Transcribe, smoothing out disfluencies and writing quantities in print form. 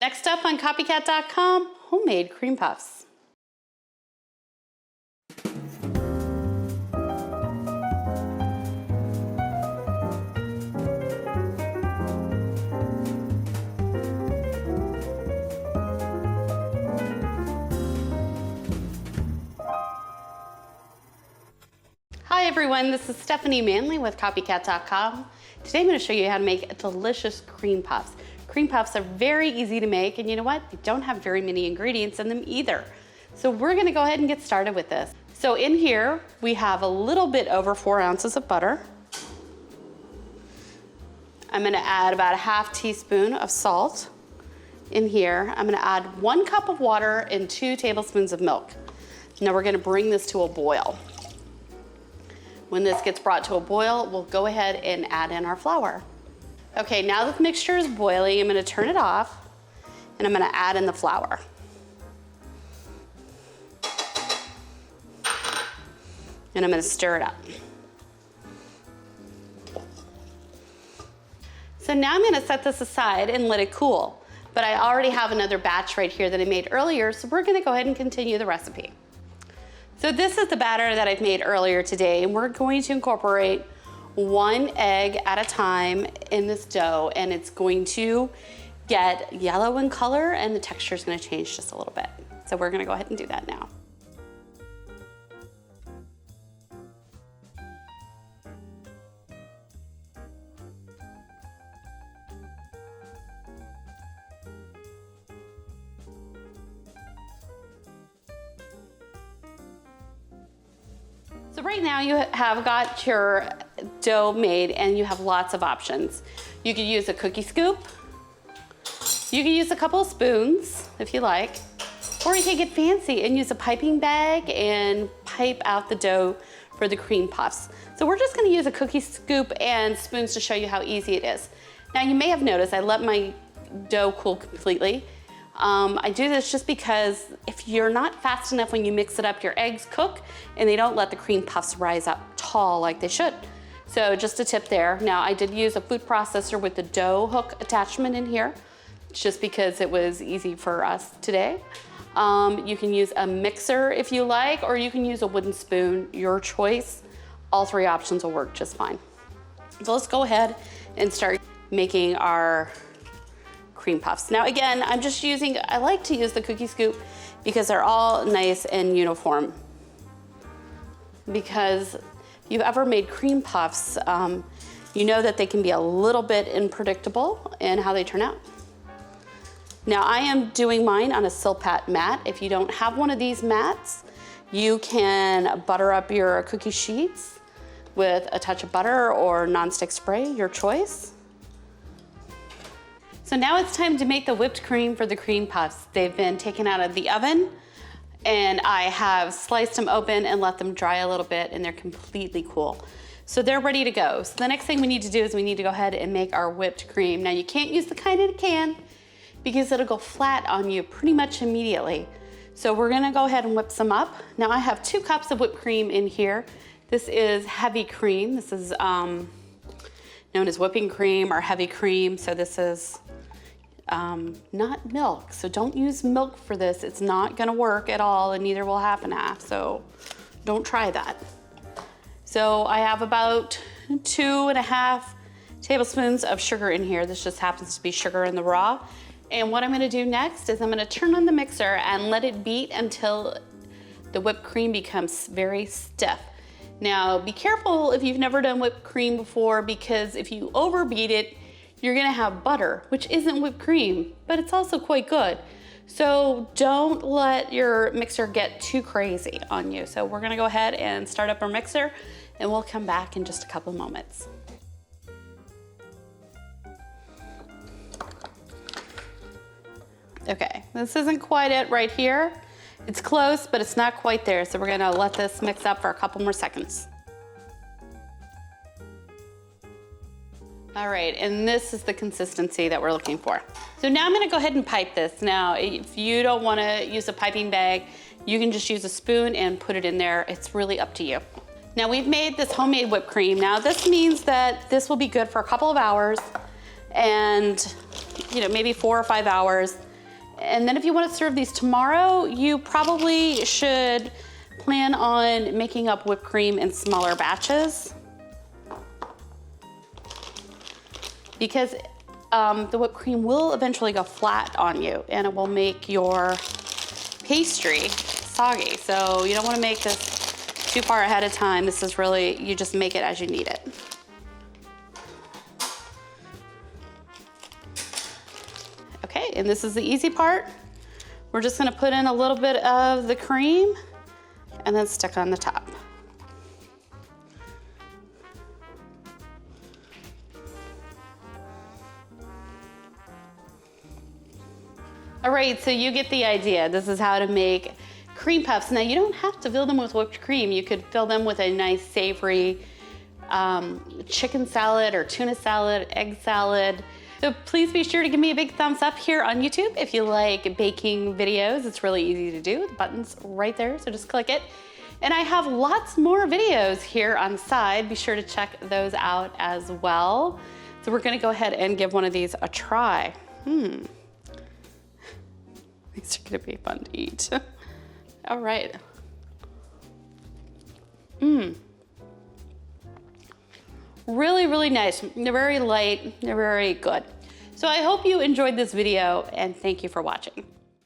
Next up on copycat.com, homemade cream puffs. Hi everyone, this is Stephanie Manley with copycat.com. Today I'm going to show you how to make delicious cream puffs. Cream puffs are very easy to make, and you know what? They don't have very many ingredients in them either. So we're going to go ahead and get started with this. So in here we have a little bit over 4 ounces of butter. I'm going to add about a half teaspoon of salt. In here I'm going to add 1 cup of water and 2 tablespoons of milk. Now we're going to bring this to a boil. When this gets brought to a boil, we'll go ahead and add in our flour. Okay, now that the mixture is boiling, I'm gonna turn it off and I'm gonna add in the flour. And I'm gonna stir it up. So now I'm gonna set this aside and let it cool. But I already have another batch right here that I made earlier, so we're gonna go ahead and continue the recipe. So this is the batter that I've made earlier today, and we're going to incorporate 1 egg at a time in this dough, and it's going to get yellow in color and the texture is going to change just a little bit. So we're going to go ahead and do that now. So right now you have got your dough made and you have lots of options. You could use a cookie scoop. You could use a couple of spoons if you like, or you can get fancy and use a piping bag and pipe out the dough for the cream puffs. So we're just gonna use a cookie scoop and spoons to show you how easy it is. Now you may have noticed I let my dough cool completely. I do this just because if you're not fast enough when you mix it up, your eggs cook and they don't let the cream puffs rise up tall like they should. So just a tip there. Now I did use a food processor with the dough hook attachment in here, just because it was easy for us today. You can use a mixer if you like, or you can use a wooden spoon, your choice. All 3 options will work just fine. So let's go ahead and start making our cream puffs. Now again, I like to use the cookie scoop because they're all nice and uniform. Because if you've ever made cream puffs, you know that they can be a little bit unpredictable in how they turn out. Now I am doing mine on a Silpat mat. If you don't have one of these mats, you can butter up your cookie sheets with a touch of butter or nonstick spray, your choice. So now it's time to make the whipped cream for the cream puffs. They've been taken out of the oven and I have sliced them open and let them dry a little bit, and they're completely cool. So they're ready to go. So the next thing we need to do is we need to go ahead and make our whipped cream. Now you can't use the kind in a can because it'll go flat on you pretty much immediately. So we're gonna go ahead and whip some up. Now I have 2 cups of whipped cream in here. This is heavy cream. This is known as whipping cream or heavy cream. So this is not milk, so don't use milk for this. It's not gonna work at all, and neither will half and half, so don't try that. So I have about 2.5 tablespoons of sugar in here. This just happens to be sugar in the raw. And what I'm gonna do next is I'm gonna turn on the mixer and let it beat until the whipped cream becomes very stiff. Now be careful if you've never done whipped cream before, because if you overbeat it, you're gonna have butter, which isn't whipped cream, but it's also quite good. So don't let your mixer get too crazy on you. So we're gonna go ahead and start up our mixer, and we'll come back in just a couple of moments. Okay, this isn't quite it right here. It's close, but it's not quite there. So we're gonna let this mix up for a couple more seconds. All right, and this is the consistency that we're looking for. So now I'm gonna go ahead and pipe this. Now, if you don't wanna use a piping bag, you can just use a spoon and put it in there. It's really up to you. Now we've made this homemade whipped cream. Now this means that this will be good for a couple of hours and maybe 4 or 5 hours. And then if you want to serve these tomorrow, you probably should plan on making up whipped cream in smaller batches, because the whipped cream will eventually go flat on you and it will make your pastry soggy. So you don't want to make this too far ahead of time. This is really, you just make it as you need it. Okay, and this is the easy part. We're just gonna put in a little bit of the cream and then stick on the top. All right, so you get the idea. This is how to make cream puffs. Now you don't have to fill them with whipped cream. You could fill them with a nice savory chicken salad or tuna salad, egg salad. So please be sure to give me a big thumbs up here on YouTube if you like baking videos. It's really easy to do. The button's right there, so just click it. And I have lots more videos here on the side. Be sure to check those out as well. So we're gonna go ahead and give one of these a try. These are gonna be fun to eat. All right. Really, really nice. They're very light, they're very good. So I hope you enjoyed this video and thank you for watching.